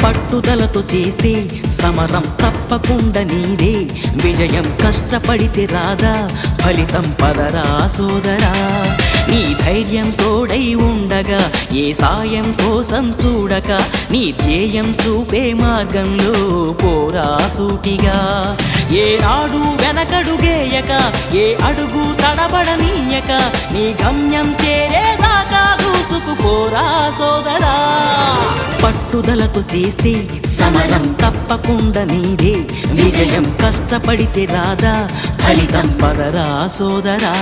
పట్టుదలతో చేస్తే సమరం తప్పకుండా నీదే, విజయం కష్టపడితే రాదా ఫలితం పదరా సోదరా. నీ ధైర్యం తోడై ఉండగా ఏ సాయం కోసం చూడక, నీ ధ్యేయం చూపే మార్గంలో పోరా సూటిగా. ఏ నాడు వెనకడుగేయక, ఏ అడుగు తడబడనీయక, నీ గమ్యం చేరేదాకా దూసుకుపోరా సోదరా. పట్టుదలతో చేస్తే సమరం తప్పకుండా నీదే, విజయం కష్టపడితే రాదా ఫలితం పదరా సోదరా.